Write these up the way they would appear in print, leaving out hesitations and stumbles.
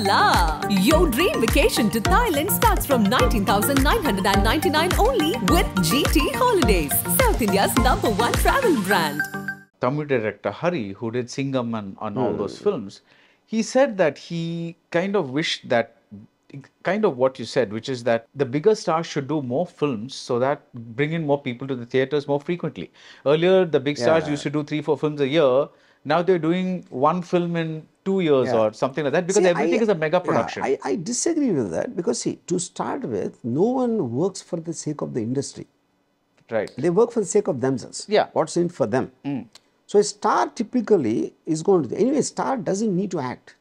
la! Your dream vacation to Thailand starts from 19,999 only with GT Holidays, South India's #1 travel brand. Tamil director Hari, who did Singham and all those films, he said that he kind of wished that, kind of what you said, which is that the bigger stars should do more films so that bring in more people to the theatres more frequently. Earlier, the big stars used to do 3-4 films a year. Now they're doing one film in 2 years or something like that because everything is a mega production. I disagree with that because see, to start with, no one works for the sake of the industry. Right. They work for the sake of themselves. Yeah. What's in it for them. So a star typically is going to, anyway, star doesn't need to act.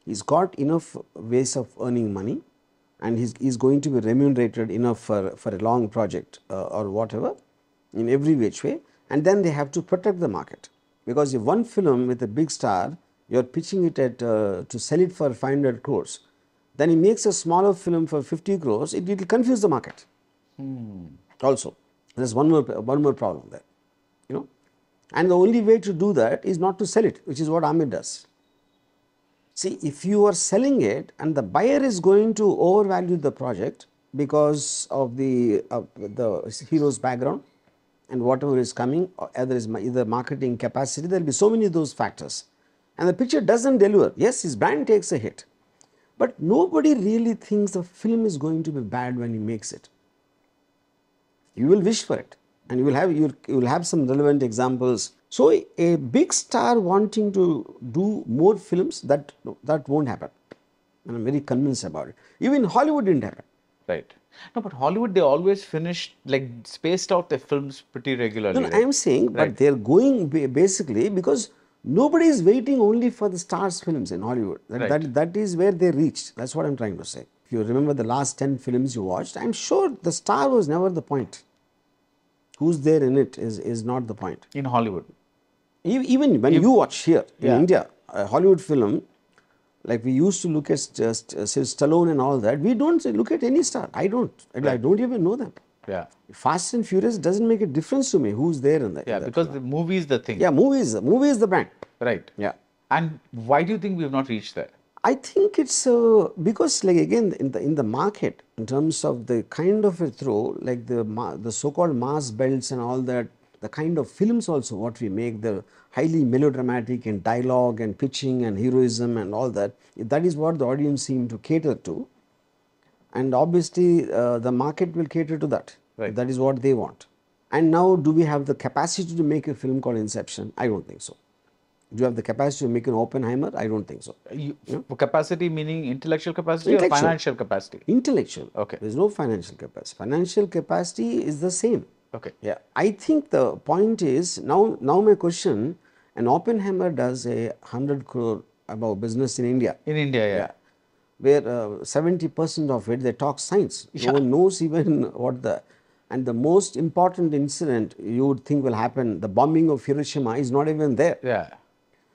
He's got enough ways of earning money and he's going to be remunerated enough for a long project or whatever in every which way, and then they have to protect the market. Because if one film with a big star, you're pitching it at to sell it for 500 crores, then he makes a smaller film for 50 crores, it will confuse the market. Also, there's one more problem there, you know. And the only way to do that is not to sell it, which is what Amir does. See, if you are selling it and the buyer is going to overvalue the project because of the hero's background and whatever is coming, either marketing capacity, there will be so many of those factors. And the picture doesn't deliver. Yes, his brand takes a hit. But nobody really thinks the film is going to be bad when he makes it. You will wish for it. And you will have some relevant examples. So a big star wanting to do more films, that won't happen. And I'm very convinced about it. Even Hollywood didn't happen. Right. No, but Hollywood, they always finish, like, spaced out their films pretty regularly. No, I am saying, but they're going basically because nobody is waiting only for the stars' films in Hollywood. That is where they reached. That's what I'm trying to say. If you remember the last 10 films you watched, I'm sure the star was never the point. Who's there in it is not the point. In Hollywood. Even when you watch here in India, a Hollywood film, like we used to look at Stallone and all that, we don't look at any star. I don't. I don't even know them. Yeah. Fast and Furious doesn't make a difference to me who's there in that. Yeah, because the movie is the thing. Yeah, movie is the brand. Right. Yeah. And why do you think we have not reached there? I think it's because, like, again, in the market, in terms of the kind of a throw, like the so-called mass belts and all that, the kind of films also what we make, the highly melodramatic in dialogue and pitching and heroism and all that, that is what the audience seem to cater to. And obviously, the market will cater to that. Right. That is what they want. And now, do we have the capacity to make a film called Inception? I don't think so. Do you have the capacity to make an Oppenheimer? I don't think so. Capacity meaning intellectual capacity or financial capacity? Intellectual. Okay. There is no financial capacity. Financial capacity is the same. Okay. Yeah. I think the point is, now my question, an Oppenheimer does a 100 crore above business in India. In India, yeah. Where 70% of it, they talk science. No one knows even what and the most important incident you would think will happen, the bombing of Hiroshima, is not even there. Yeah.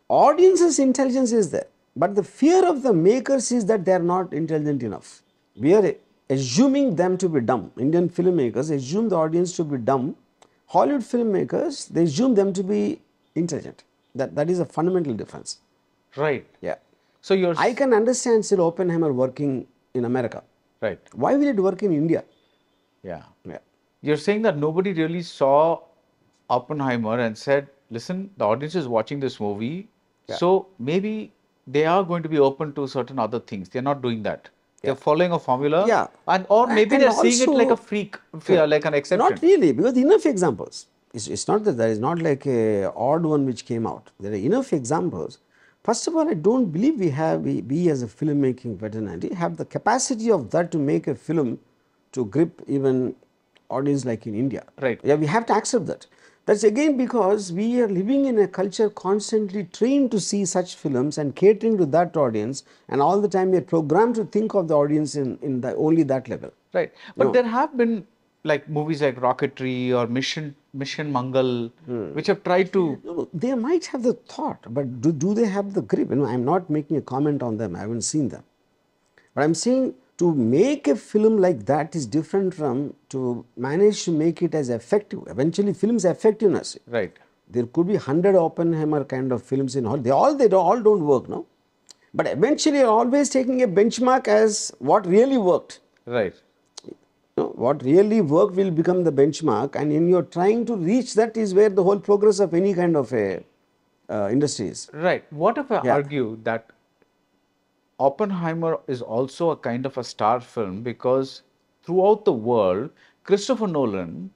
Audience's intelligence is there, but the fear of the makers is that they are not intelligent enough. We are assuming them to be dumb. Indian filmmakers assume the audience to be dumb. Hollywood filmmakers, they assume them to be intelligent. That is a fundamental difference. Right. Yeah. So I can understand still Oppenheimer working in America. Right. Why will it work in India? Yeah. Yeah. You're saying that nobody really saw Oppenheimer and said, listen, the audience is watching this movie, so maybe they are going to be open to certain other things. They're not doing that. They're following a formula, or maybe they're seeing it like a freak, like an exception. Not really, because enough examples. It's not that there is not like a odd one which came out. There are enough examples. First of all, I don't believe we as a filmmaking fraternity have the capacity of that to make a film to grip even audience like in India. Right. Yeah, we have to accept that. That's again because we are living in a culture constantly trained to see such films and catering to that audience, and all the time we are programmed to think of the audience in only that level. Right. But there have been like movies like Rocketry or Mission Mangal, which have tried to... No, they might have the thought, but do they have the grip? You know, I'm not making a comment on them. I haven't seen them. But I'm saying to make a film like that is different from to manage to make it as effective. Eventually, film's effectiveness. Right. There could be 100 Oppenheimer kind of films in Hollywood. They all don't work, no? But eventually, you're always taking a benchmark as what really worked. Right. What really worked will become the benchmark, and when you're trying to reach that is where the whole progress of any kind of a industry is. Right. What if I Yeah. argue that Oppenheimer is also a kind of a star film because throughout the world, Christopher Nolan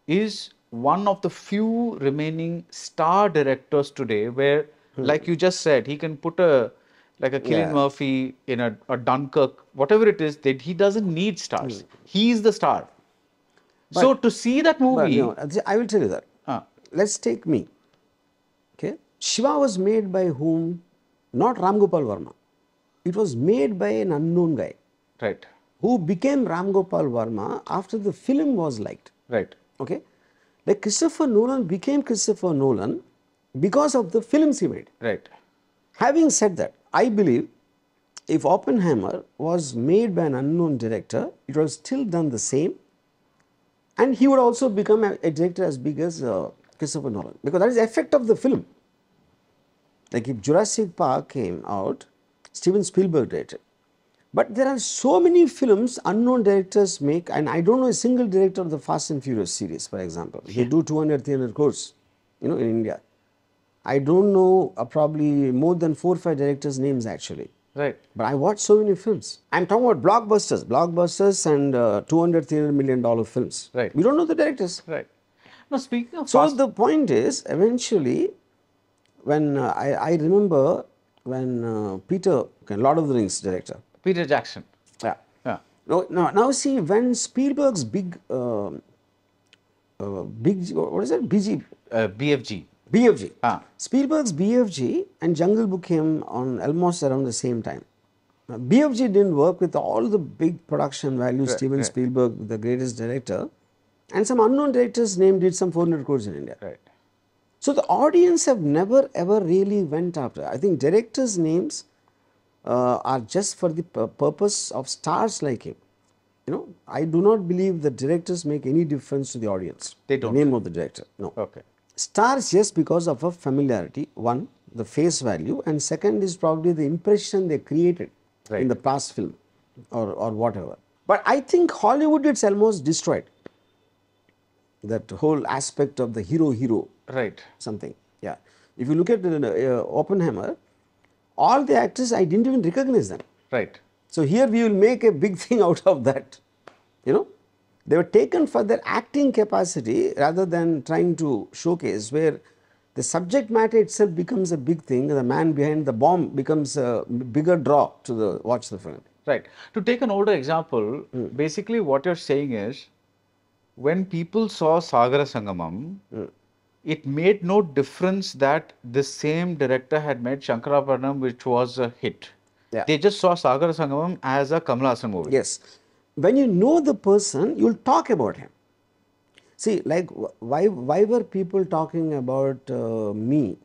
is one of the few remaining star directors today where, like you just said, he can put a like a Cillian Yeah. Murphy in a Dunkirk, whatever it is, that he doesn't need stars. He is the star. So to see that But movie, no, I will tell you that. Let's take me. Okay, Shiva was made by whom? Not Ram Gopal Varma. It was made by an unknown guy right, who became Ram Gopal Varma after the film was liked. right, Okay, like Christopher Nolan became Christopher Nolan because of the films he made. right, Having said that, I believe if Oppenheimer was made by an unknown director, it was still done the same, and he would also become a director as big as Christopher Nolan, because that is the effect of the film. Like if Jurassic Park came out, Steven Spielberg directed. But there are so many films unknown directors make, and I don't know a single director of the Fast and Furious series, for example. They do 200, 300 crores, in India. I don't know probably more than 4 or 5 directors' names actually. right. But I watched so many films. I'm talking about blockbusters and 200, 300 million dollar films. Right. We don't know the directors. Right. Now, speaking of So fast, the point is, eventually, when I remember when Peter, Lord of the Rings director. Peter Jackson. Yeah. Yeah. Now see, when Spielberg's big, what is it? BFG. BFG. Ah. Spielberg's BFG and Jungle Book came on almost around the same time. Now, BFG didn't work with all the big production values, Steven Spielberg, the greatest director, and some unknown director's name did some 400 crores in India. Right. So the audience have never ever really went after. I think directors' names are just for the purpose of stars like him. I do not believe the directors make any difference to the audience. They don't. The name of the director, no. Okay. Stars just because of a familiarity, one, the face value, and second is probably the impression they created in the past film or whatever. But I think Hollywood, it's almost destroyed that whole aspect of the hero Right. something. Yeah. If you look at Oppenheimer, all the actors, I didn't even recognize them. Right. So here we will make a big thing out of that. They were taken for their acting capacity rather than trying to showcase, where the subject matter itself becomes a big thing. The man behind the bomb becomes a bigger draw to watch the film. Right. To take an older example, basically what you're saying is, when people saw Sagara Sangamam, it made no difference that the same director had made Shankaraparanam, which was a hit. Yeah. They just saw Sagara Sangamam as a Kamal Haasan movie. Yes. When you know the person, you'll talk about him. See, like, why were people talking about me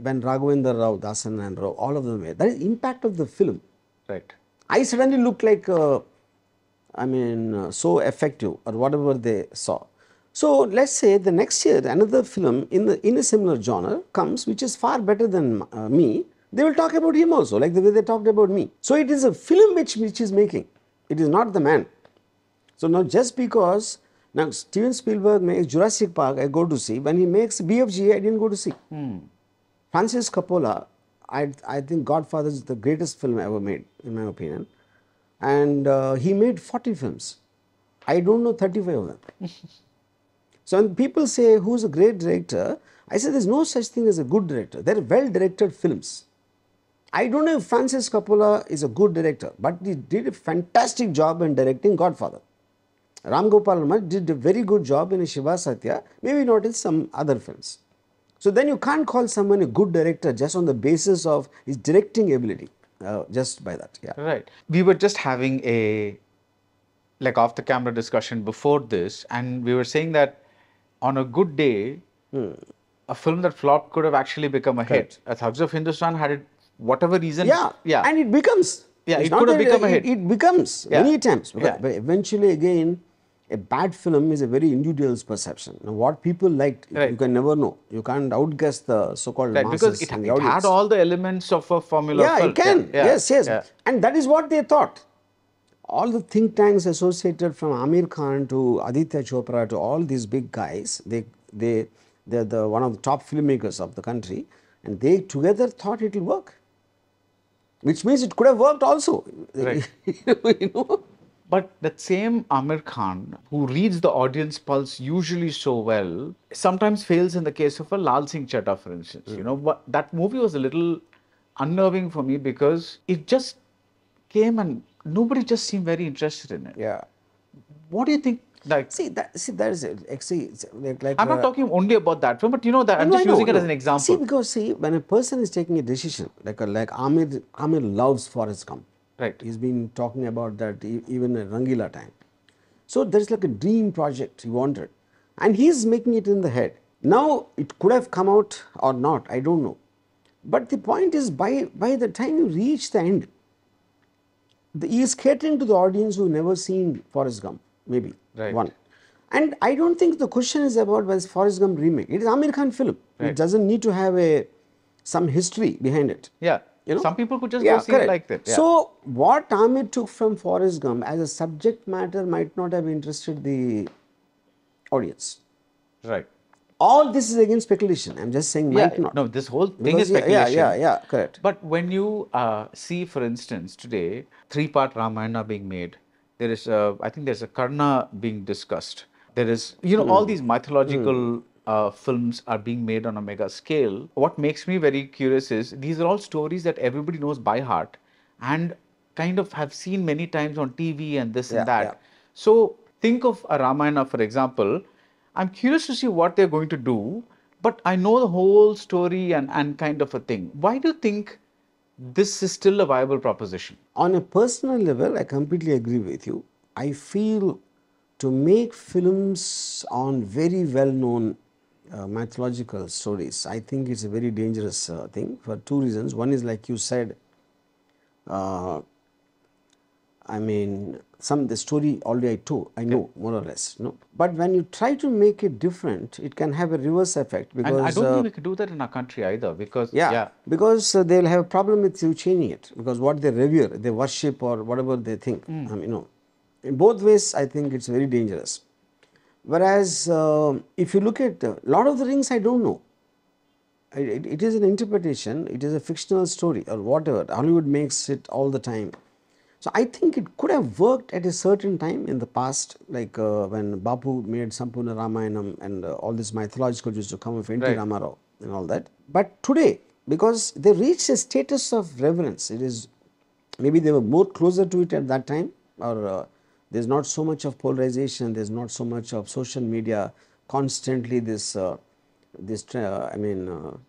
when Raghavendra Rao, Dasan and Rao, all of them were? That is impact of the film. Right. I suddenly looked like, so effective or whatever they saw. So let's say the next year another film in a similar genre comes, which is far better than me. They will talk about him also, like the way they talked about me. So it is a film which is making. It is not the man. So now just because now Steven Spielberg makes Jurassic Park, I go to see. When he makes BFG, I didn't go to see. Francis Coppola, I think Godfather is the greatest film ever made, in my opinion. And he made 40 films. I don't know 35 of them. So when people say who's a great director, I say there's no such thing as a good director. They're well-directed films. I don't know if Francis Coppola is a good director, but he did a fantastic job in directing Godfather. Ram Gopal Varma did a very good job in Shiva Satya, maybe not in some other films. So then you can't call someone a good director just on the basis of his directing ability, just by that. Yeah. Right. We were just having a off the camera discussion before this, and we were saying that on a good day, a film that flopped could have actually become a hit. Thugs of Hindustan had it, whatever reason. Yeah. And it becomes. Yeah, It's it not could have that become a hit. It becomes many times. But eventually again, a bad film is a very individual's perception. Now, what people liked, Right. you can never know. You can't outguess the so-called Right, because masses it, and the it audience. had all the elements of a formula Yeah, film. it can. Yeah, Yes, yes. yeah. And that is what they thought. All the think tanks associated from Amir Khan to Aditya Chopra to all these big guys, they're the one of the top filmmakers of the country, and they together thought it will work. Which means it could have worked also. Right. You know? But that same Amir Khan, who reads the audience pulse usually so well, sometimes fails in the case of a Lal Singh Chaddha, for instance. You know, but that movie was a little unnerving for me because it just came and nobody just seemed very interested in it. Yeah. What do you think? Like, See that is it. Actually, it's like I'm not talking only about that film, but you know that I'm No, just I know, using it no. as an example. See, because when a person is taking a decision, like Amir loves Forrest Gump. Right. He's been talking about that even at Rangila time. So there's like a dream project he wanted, and he's making it in the head. Now it could have come out or not, I don't know. But the point is, by the time you reach the end, he is catering to the audience who never seen Forrest Gump, maybe Right. one. And I don't think the question is about was Forrest Gump remake. It is Amir Khan film. Right. It doesn't need to have some history behind it. Yeah. You know? Some people could just go see correct. it like that. Yeah. So what Amir took from Forrest Gump as a subject matter might not have interested the audience. Right. All this is again speculation. I'm just saying might not. No, this whole thing Because is speculation. Yeah, correct. But when you see, for instance, today, 3-part Ramayana being made, there is, I think there's a Karna being discussed. There is, you know, all these mythological films are being made on a mega scale. What makes me very curious is these are all stories that everybody knows by heart and kind of have seen many times on TV and this Yeah, and that. yeah. So think of a Ramayana, for example. I'm curious to see what they're going to do, but I know the whole story and kind of a thing. Why do you think this is still a viable proposition? On a personal level, I completely agree with you. I feel to make films on very well-known mythological stories, I think it's a very dangerous thing for two reasons. One is like you said, I mean, the story already I told, I know more or less, no. But when you try to make it different, it can have a reverse effect because And I don't think we can do that in our country either because, because they'll have a problem with you changing it because what they revere, they worship or whatever they think. I mean, you know, in both ways, I think it's very dangerous. Whereas, if you look at Lord of the Rings, I don't know. It is an interpretation, it is a fictional story or whatever. Hollywood makes it all the time. So I think it could have worked at a certain time in the past, like when Bapu made Sampurna Ramayanam and all this mythological used to come of N.T. Right. Ramarao and all that. But today, because they reached a status of reverence, it is maybe they were more closer to it at that time, or there's not so much of polarization, there's not so much of social media constantly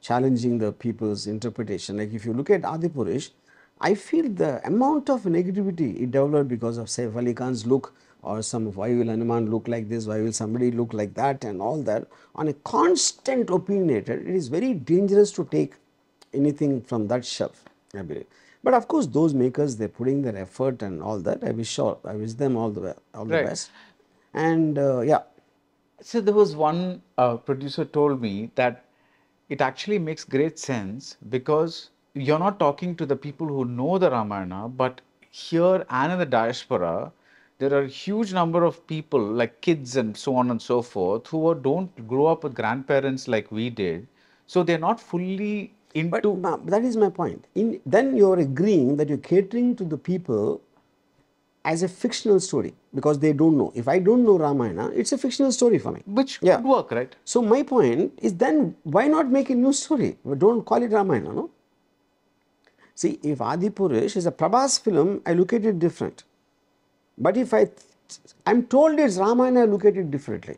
challenging the people's interpretation. Like if you look at Adipurush, I feel the amount of negativity it developed because of Saif Ali Khan's look or some why will Hanuman look like this, why will somebody look like that and all that on a constant opinionated, it is very dangerous to take anything from that shelf, I believe. But of course, those makers, they're putting their effort and all that. I wish them all the best. And yeah. So there was one producer told me that it actually makes great sense because you're not talking to the people who know the Ramayana, but here and in the diaspora, there are a huge number of people like kids and so on and so forth who don't grow up with grandparents like we did. So they're not fully into... But that is my point. Then you're agreeing that you're catering to the people as a fictional story because they don't know. If I don't know Ramayana, it's a fictional story for me. Which could work, right? So my point is then why not make a new story? Don't call it Ramayana, no? See, if Adipurush is a Prabhas film, I look at it different. But if I'm told it's Ramayana, I look at it differently.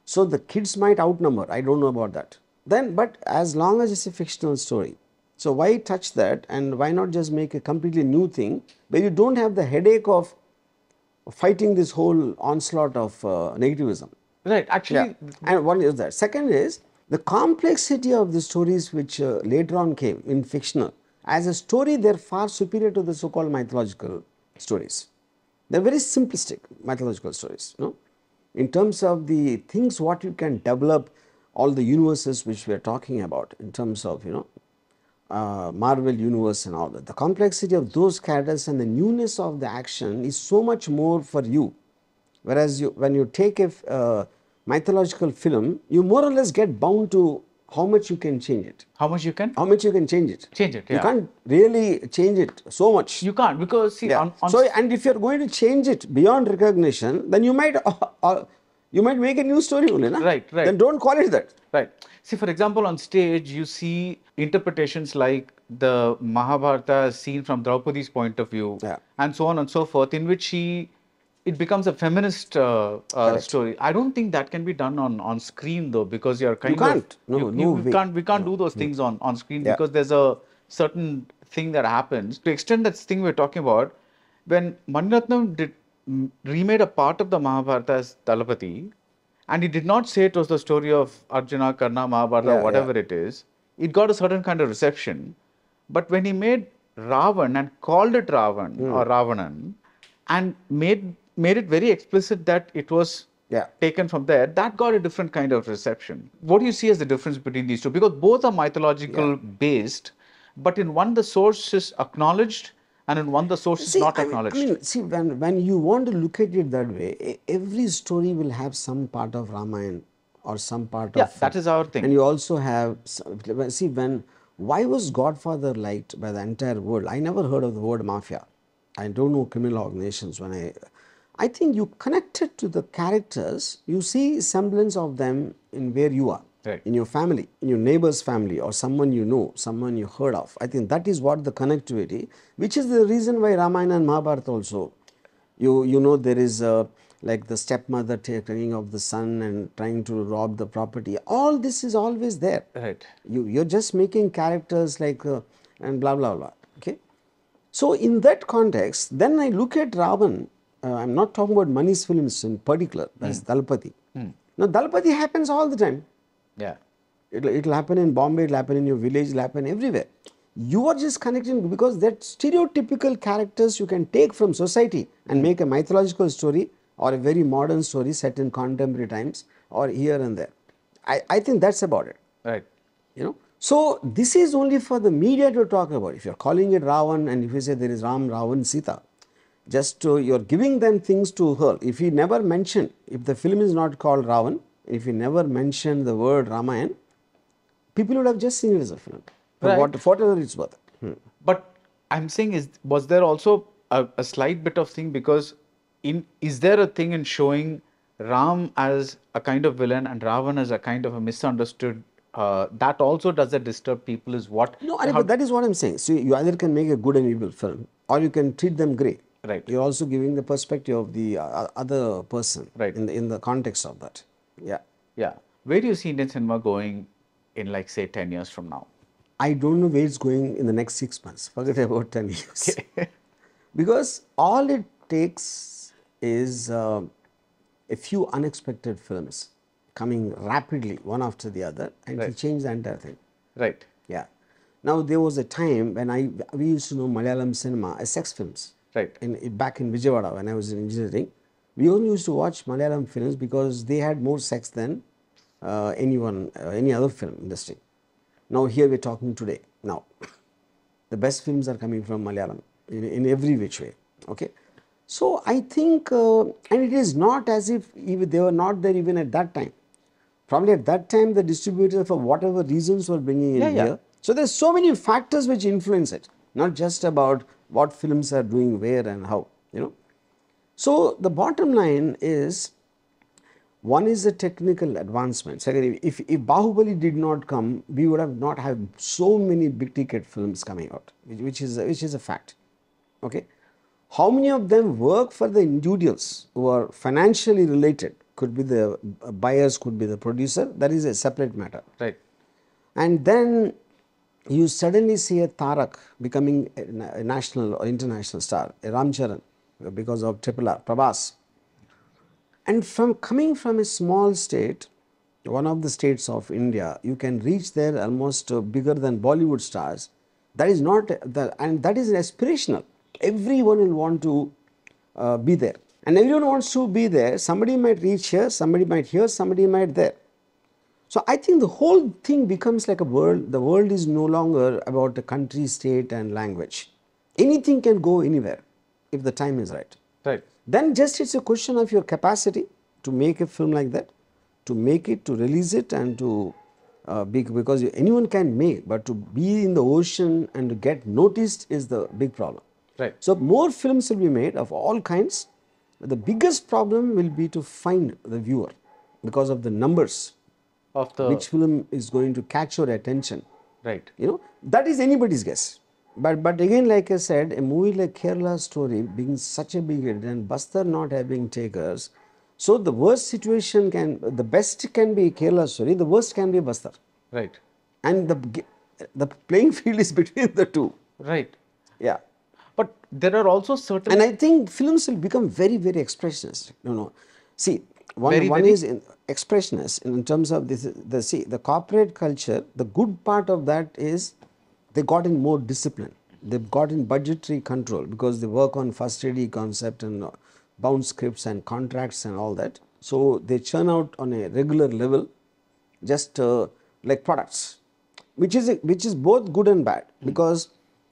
So the kids might outnumber, I don't know about that. But as long as it's a fictional story, so why touch that and why not just make a completely new thing where you don't have the headache of fighting this whole onslaught of negativism. Right, actually. Yeah. And one is that. Second is the complexity of the stories which later on came in fictional. As a story, they're far superior to the so-called mythological stories. They're very simplistic mythological stories, you know, in terms of the things what you can develop, all the universes which we are talking about in terms of, you know, Marvel universe and all that. The complexity of those characters and the newness of the action is so much more for you. Whereas when you take a mythological film, you more or less get bound to how much you can change it. How much you can? How much you can change it. Change it, You yeah. can't really change it so much. You can't, because see, Yeah. So, and if you're going to change it beyond recognition, then you might make a new story only, na? Right, right. Then don't call it that. Right. See, for example, on stage, you see interpretations like the Mahabharata seen from Draupadi's point of view, Yeah. and so on and so forth, in which it becomes a feminist story. I don't think that can be done on screen, though, because you're kind can't. of No, no we way. can't do those things on screen, Yeah. because there's a certain thing that happens. To extend that thing we're talking about, when Maniratnam remade a part of the Mahabharata as Dalapati, and he did not say it was the story of Arjuna, Karna, Mahabharata, Yeah, whatever it is. It got a certain kind of reception. But when he made Ravan and called it Ravan or Ravanan, and made it very explicit that it was Yeah. taken from there, that got a different kind of reception. What do you see as the difference between these two? Because both are mythological based, but in one the source is acknowledged, and in one the source is not acknowledged. See, when you want to look at it that way, every story will have some part of Ramayana or some part Yeah, of... that is our thing. And you also have... See, why was Godfather liked by the entire world? I never heard of the word mafia. I don't know criminal organizations. I think you connected to the characters, you see semblance of them in where you are. Right. In your family, in your neighbor's family, or someone you know, someone you heard of. I think that is what the connectivity, which is the reason why Ramayana and Mahabharata also, you know, there is like the stepmother taking of the son and trying to rob the property. All this is always there. Right. You're just making characters like and blah blah blah. Okay. So in that context, then I look at Ravan. I'm not talking about Mani's films in particular. That's Dalpati. Now Dalpati happens all the time. Yeah. It'll happen in Bombay, it'll happen in your village, it'll happen everywhere. You are just connecting because that stereotypical characters you can take from society and make a mythological story or a very modern story set in contemporary times or here and there. I think that's about it. Right. You know. So this is only for the media to talk about. If you're calling it Ravan and if you say there is Ram, Ravan, Sita, you're giving them things to hurl. If he never mentioned, if the film is not called Ravan, if he never mentioned the word Ramayan, people would have just seen it as a film, for Right. whatever it's worth. But I'm saying, was there also a slight bit of thing, because is there a thing in showing Ram as a kind of villain and Ravan as a kind of a misunderstood, that also does that disturb people, is what? No, but that is what I'm saying. So you either can make a good and evil film or you can treat them grey. Right. You're also giving the perspective of the other person, Right. in the context of that. Yeah. Yeah. Where do you see Indian cinema going in, like, say, 10 years from now? I don't know where it's going in the next 6 months. Forget about 10 years. Because all it takes is a few unexpected films coming rapidly one after the other, and it will change the entire thing. Right. Yeah. Now there was a time when we used to know Malayalam cinema as sex films. Right. Back in Vijayawada when I was in engineering, we only used to watch Malayalam films because they had more sex than any other film industry. Now here we're talking today. Now, the best films are coming from Malayalam in every which way. Okay. So I think, and it is not as if even they were not there even at that time. Probably at that time the distributor for whatever reasons were bringing in here. So there's so many factors which influence it, not just about what films are doing where and how, you know. So the bottom line is, one is the technical advancement. Second, if Bahubali did not come, we would have not had so many big ticket films coming out, which is a fact. Okay. How many of them work for the individuals who are financially related? Could be the buyers, could be the producer. That is a separate matter. Right. And then you suddenly see a Tarak becoming a national or international star, a Ramcharan, because of RRR, Prabhas. And coming from a small state, one of the states of India, you can reach there almost bigger than Bollywood stars. That is not, and that is aspirational. Everyone will want to be there. And everyone wants to be there. Somebody might reach here, somebody might here, somebody might there. So I think the whole thing becomes like a world. The world is no longer about the country, state and language. Anything can go anywhere if the time is right. Right. Then just it's a question of your capacity to make a film like that, to make it, to release it and to because anyone can make, but to be in the ocean and to get noticed is the big problem. Right. So more films will be made of all kinds. The biggest problem will be to find the viewer because of the numbers. Of the Which film is going to catch your attention? right. You know, that is anybody's guess. But again, like I said, a movie like Kerala Story being such a big hit and Bastar not having takers, so the worst situation the best can be Kerala Story, the worst can be Bastar. Right. And the playing field is between the two. Right. Yeah. But there are also certain And I think films will become very, very expressionist. See, one Very? is expressionist in terms of the corporate culture. The good part of that is they got in more discipline. They've got in budgetary control because they work on first ready concept and bound scripts and contracts and all that. So they churn out on a regular level, just like products, which is both good and bad because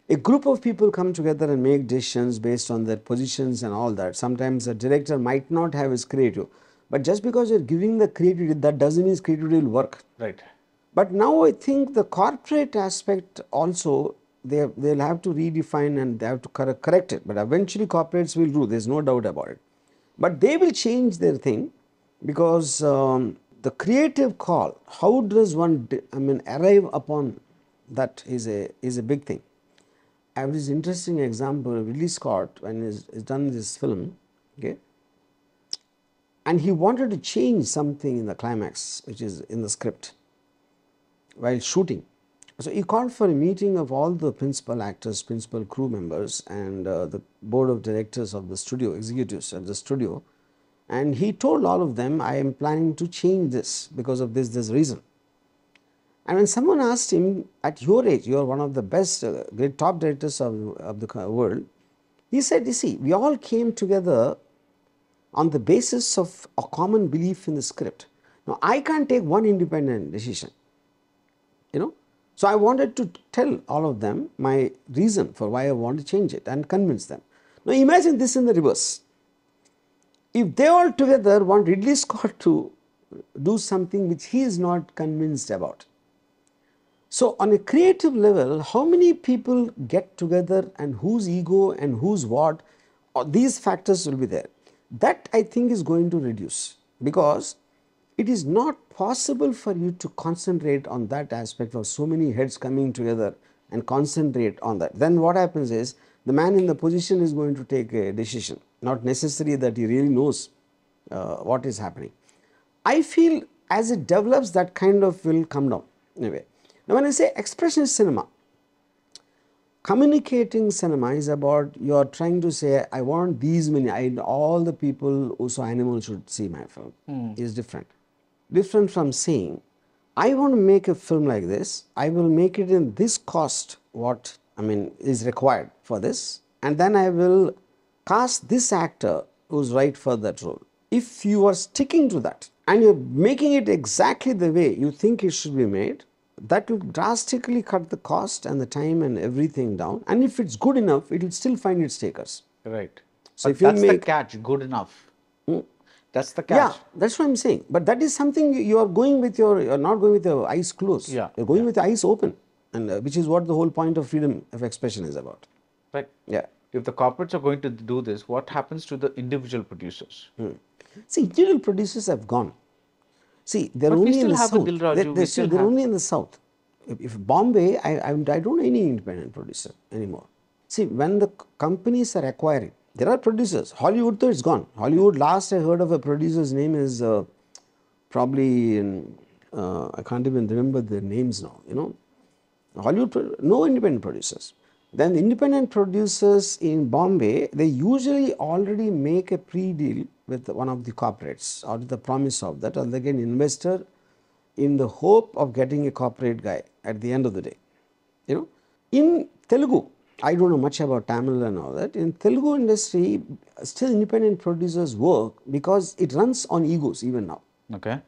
a group of people come together and make decisions based on their positions and all that. Sometimes a director might not have his creative, but just because you're giving the creativity, that doesn't mean creativity will work. right. But now I think the corporate aspect also, they'll have to redefine and they have to correct it. But eventually corporates will do, there's no doubt about it. But they will change their thing because the creative call, how does one arrive upon that is a big thing. I have this interesting example of Ridley Scott when he's done this film, okay, and he wanted to change something in the climax, which is in the script, while shooting. So he called for a meeting of all the principal actors, principal crew members, and the board of directors of the studio, executives at the studio, and he told all of them, I am planning to change this because of this reason. And when someone asked him, at your age, you are one of the best, great top directors of the world, he said, you see, we all came together on the basis of a common belief in the script. Now, I can't take one independent decision, So I wanted to tell all of them my reason for why I want to change it and convince them. Now, imagine this in the reverse. If they all together want Ridley Scott to do something which he is not convinced about. So, on a creative level, how many people get together and whose ego and whose what, these factors will be there. That I think is going to reduce because it is not possible for you to concentrate on that aspect of so many heads coming together and concentrate on that. Then what happens is the man in the position is going to take a decision, not necessarily that he really knows what is happening. I feel as it develops, that kind of will come down in a way. Now, when I say expressionist cinema, communicating cinema is about you are trying to say, I want these many, all the people who saw Animal should see my film. Is different. Different from saying, I want to make a film like this, I will make it in this cost, what is required for this, and then I will cast this actor who's right for that role. If you are sticking to that and you're making it exactly the way you think it should be made, that will drastically cut the cost and the time and everything down. And if it's good enough, it will still find its takers. Right. So but if you that's make the catch, good enough. That's the catch. Yeah, that's what I'm saying. But that is something you are going with you're not going with your eyes closed. Yeah. You're going with your eyes open. And which is what the whole point of freedom of expression is about. Right. Yeah. If the corporates are going to do this, what happens to the individual producers? See, individual producers have gone. See, they're But we only still in the have a south. Dil Raju, we still They're have- only in the south. If Bombay, I don't know any independent producer anymore. See, when the companies are acquiring, there are producers. Hollywood, though, it's gone. Hollywood, last I heard of a producer's name is probably, I can't even remember their names now, Hollywood, no independent producers. Then the independent producers in Bombay, they usually already make a pre-deal with one of the corporates or the promise of that, or they get an investor in the hope of getting a corporate guy at the end of the day. In Telugu, I don't know much about Tamil and all that. In Telugu industry, still independent producers work because it runs on egos even now. Okay.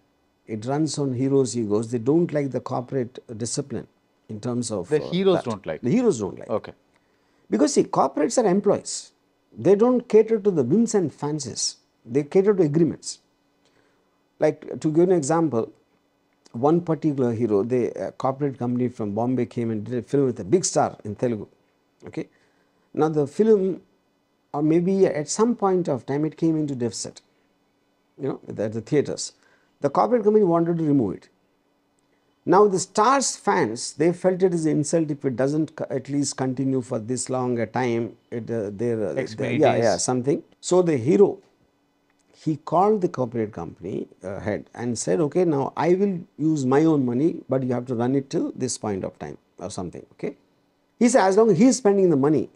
It runs on heroes' egos. They don't like the corporate discipline in terms of The heroes that. don't like. The heroes don't like. Okay. Because see, corporates are employees. They don't cater to the whims and fancies. They cater to agreements. Like to give an example, one particular hero, a corporate company from Bombay came and did a film with a big star in Telugu. Okay. Now the film, or maybe at some point of time, it came into deficit. At the theaters. The corporate company wanted to remove it. Now the star's fans, they felt it is an insult if it doesn't at least continue for this long a time. Something. So the hero, he called the corporate company head and said, okay, now I will use my own money, but you have to run it till this point of time or something. Okay. He said, as long as he is spending the money,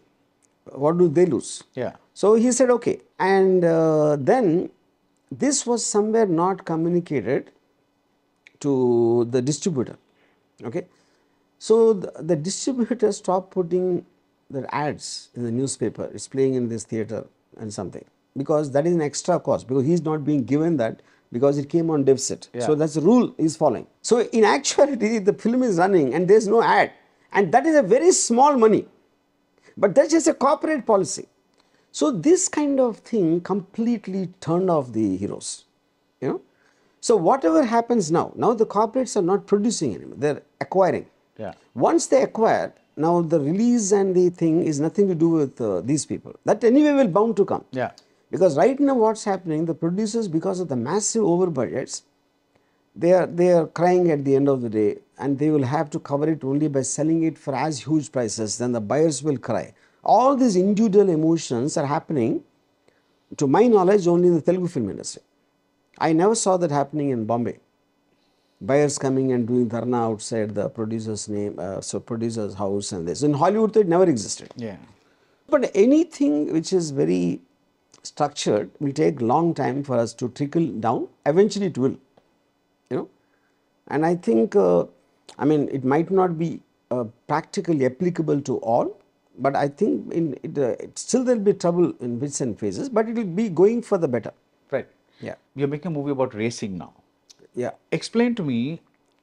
what do they lose? Yeah. So he said, okay. And then this was somewhere not communicated to the distributor. Okay. So the distributor stopped putting the ads in the newspaper. It's playing in this theater and something, because that is an extra cost, because he's not being given that because it came on deficit. Yeah. So that's the rule he's following. So in actuality, the film is running and there's no ad, and that is a very small money, but that's just a corporate policy. So this kind of thing completely turned off the heroes. So whatever happens now the corporates are not producing anymore, they're acquiring. Yeah. Once they acquire, now the release and the thing is nothing to do with these people. That anyway will bound to come. Yeah. Because right now what's happening, the producers, because of the massive over budgets, they are crying at the end of the day, and they will have to cover it only by selling it for as huge prices. Then the buyers will cry. All these individual emotions are happening, to my knowledge, only in the Telugu film industry. I never saw that happening in Bombay. Buyers coming and doing dharna outside the producer's name, producer's house and this. In Hollywood, it never existed. Yeah. But anything which is very structured will take long time for us to trickle down. Eventually it will. And I think, it might not be practically applicable to all, but I think still there will be trouble in bits and phases, but it will be going for the better. Right. Yeah. You're making a movie about racing now. Yeah. Explain to me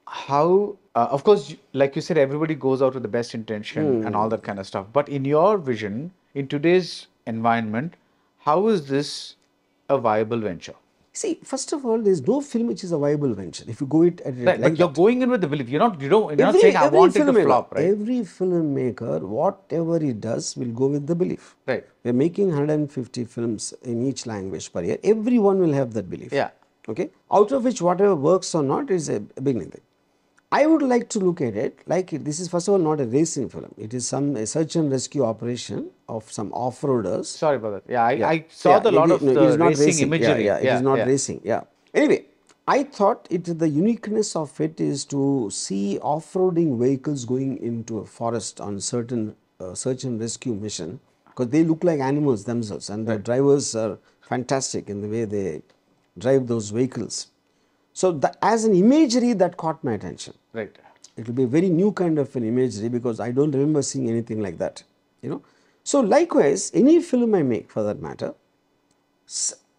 how, of course, like you said, everybody goes out with the best intention and all that kind of stuff. But in your vision, in today's environment, how is this a viable venture? See, first of all, there is no film which is a viable venture. If you go at it Right, like but you're that. going in with the belief. You're not saying I want it to flop, right? Every filmmaker, whatever he does, will go with the belief. Right. We're making 150 films in each language per year. Everyone will have that belief. Yeah. Okay. Out of which whatever works or not is a beginning thing. I would like to look at it like this is first of all not a racing film. It is a search and rescue operation of some off-roaders. Sorry about that. Yeah, I saw the lot of the racing imagery. It is not racing. Yeah. Anyway, I thought the uniqueness of it is to see off-roading vehicles going into a forest on certain search and rescue mission, because they look like animals themselves, and the drivers are fantastic in the way they drive those vehicles. So as an imagery, that caught my attention. Right. It will be a very new kind of an imagery, because I don't remember seeing anything like that. So likewise, any film I make for that matter,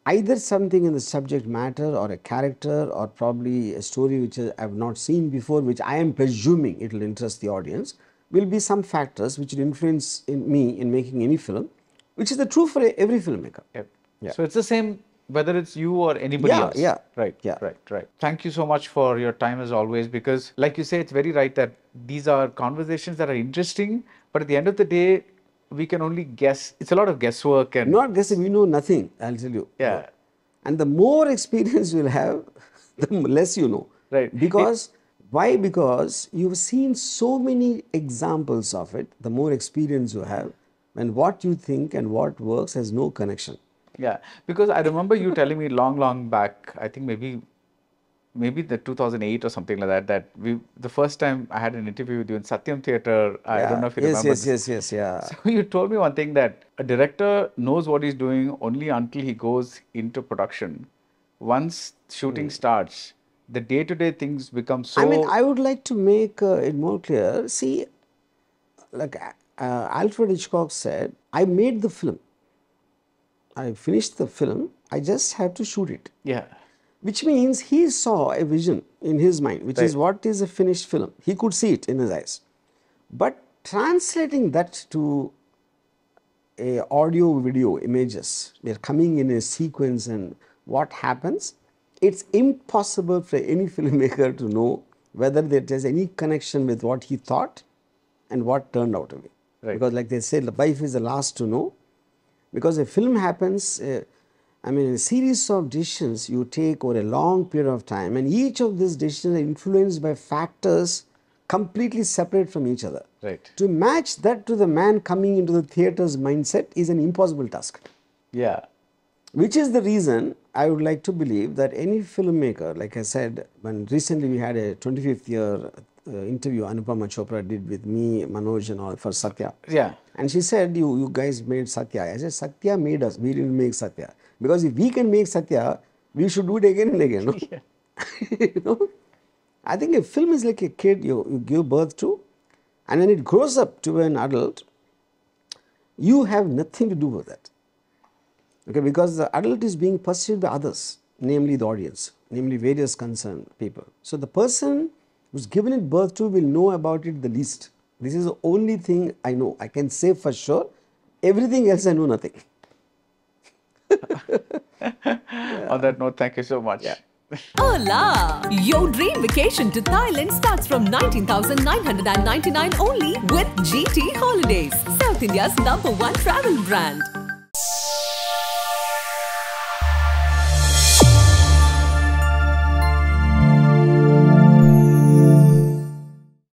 either something in the subject matter or a character or probably a story which I have not seen before, which I am presuming it will interest the audience, will be some factors which will influence me in making any film, which is the true for every filmmaker. Yep. Yeah. So it's the same whether it's you or anybody else. Yeah. Right. Yeah. Right. Thank you so much for your time as always, because like you say, it's very right that these are conversations that are interesting, but at the end of the day, we can only guess. It's a lot of guesswork and Not guessing, we know nothing, I'll tell you. Yeah. And the more experience you'll have, the less you know. Right. Because, why? Because you've seen so many examples of it, the more experience you have, and what you think and what works has no connection. Yeah, because I remember you telling me long back, I think maybe the 2008 or something like that the first time I had an interview with you in Satyam Theatre, I don't know if you remember. Yes, yeah. So you told me one thing, that a director knows what he's doing only until he goes into production. Once shooting starts, the day-to-day things become so... I would like to make it more clear. See, like Alfred Hitchcock said, I made the film. I finished the film. I just had to shoot it. Yeah. Which means he saw a vision in his mind, which is what is a finished film. He could see it in his eyes. But translating that to a audio video images, they're coming in a sequence, and what happens, it's impossible for any filmmaker to know whether there is any connection with what he thought and what turned out to be. Right. Because like they say, the wife is the last to know. Because a film happens, a series of decisions you take over a long period of time, and each of these decisions are influenced by factors completely separate from each other. Right. To match that to the man coming into the theatre's mindset is an impossible task. Yeah. Which is the reason I would like to believe that any filmmaker, like I said, when recently we had a 25th year interview Anupama Chopra did with me, Manoj and all for Satya. Yeah. And she said, you guys made Satya. I said, Satya made us. We didn't make Satya. Because if we can make Satya, we should do it again and again. No? Yeah. You know? I think a film is like a kid you give birth to, and when it grows up to an adult, you have nothing to do with that. Okay, because the adult is being perceived by others, namely the audience, namely various concerned people. So the person who's given it birth to will know about it the least. This is the only thing I know. I can say for sure. Everything else I know nothing. On that note, thank you so much. Yeah. Hola! Your dream vacation to Thailand starts from 19,999 only with GT Holidays, South India's #1 travel brand.